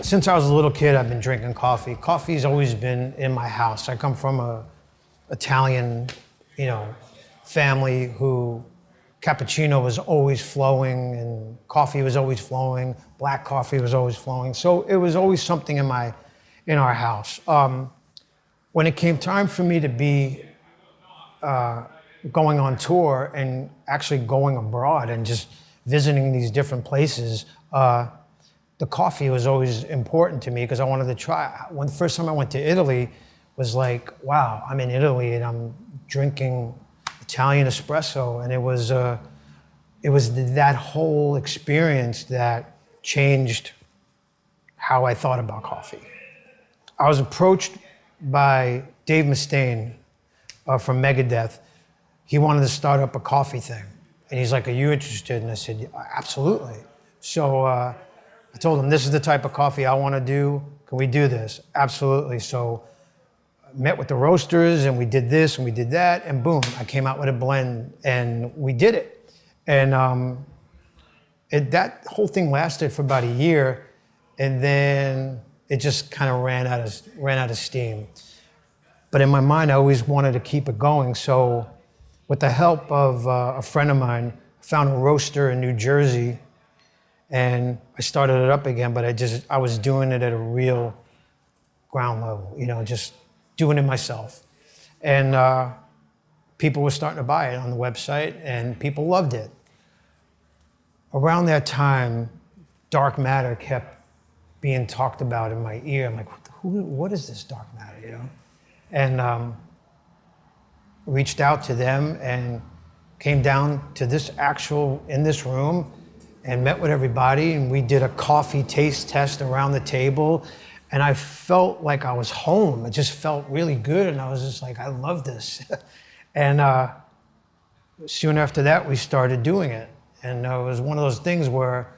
Since I was a little kid, I've been drinking coffee. Coffee's always been in my house. I come from a Italian, family who cappuccino was always flowing and coffee was always flowing. Black coffee was always flowing. So it was always something in our house. When it came time for me to be going on tour and actually going abroad and just visiting these different places, the coffee was always important to me because I wanted to try. When the first time I went to Italy was like, wow, I'm in Italy and I'm drinking Italian espresso, and it was that whole experience that changed how I thought about coffee. I was approached by Dave Mustaine from Megadeth. He wanted to start up a coffee thing, and he's like, "Are you interested?" And I said, yeah, "Absolutely." So I told him, "This is the type of coffee I want to do. Can we do this?" "Absolutely." So I met with the roasters, and we did this and we did that, and boom, I came out with a blend, and we did it. And that whole thing lasted for about a year, and then it just kind of ran out of steam. But in my mind, I always wanted to keep it going. So with the help of a friend of mine, I found a roaster in New Jersey, and I started it up again, but I was doing it at a real ground level, just doing it myself. And people were starting to buy it on the website, and people loved it. Around that time, dark matter kept being talked about in my ear. I'm like, what is this dark matter, And reached out to them and came down to in this room and met with everybody, and we did a coffee taste test around the table, and I felt like I was home. It just felt really good, and I was just like, I love this. And soon after that, we started doing it, and it was one of those things where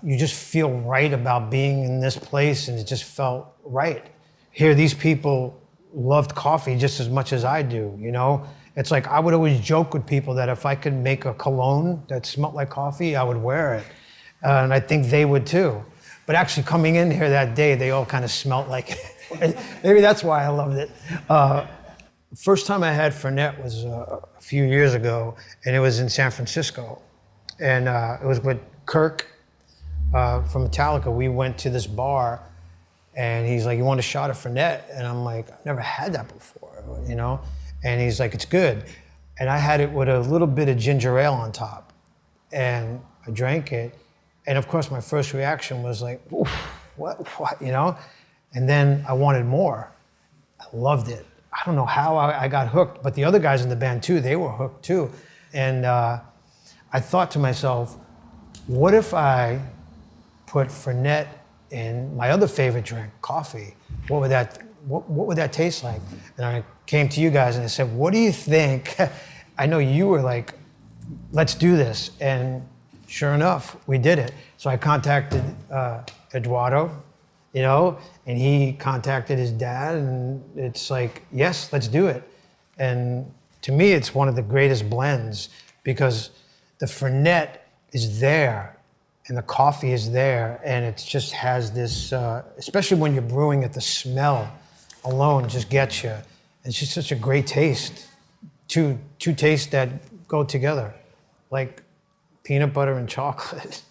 you just feel right about being in this place, and it just felt right. Here, these people loved coffee just as much as I do, It's like I would always joke with people that if I could make a cologne that smelled like coffee, I would wear it. And I think they would too. But actually coming in here that day, they all kind of smelled like it. Maybe that's why I loved it. First time I had Fernet was a few years ago, and it was in San Francisco. And it was with Kirk from Metallica. We went to this bar, and he's like, "You want a shot of Fernet?" And I'm like, "I've never had that before, And he's like, "It's good." And I had it with a little bit of ginger ale on top. And I drank it. And of course, my first reaction was like, "Oof, what, And then I wanted more. I loved it. I don't know how I got hooked, but the other guys in the band too, they were hooked too. And I thought to myself, what if I put Fernet in my other favorite drink, coffee? What would that taste like? And I came to you guys and I said, what do you think? I know you were like, let's do this. And sure enough, we did it. So I contacted Eduardo, and he contacted his dad, and it's like, yes, let's do it. And to me, it's one of the greatest blends because the Fernet is there and the coffee is there, and it just has this, especially when you're brewing it, the smell alone just gets you. It's just such a great taste. Two tastes that go together, like peanut butter and chocolate.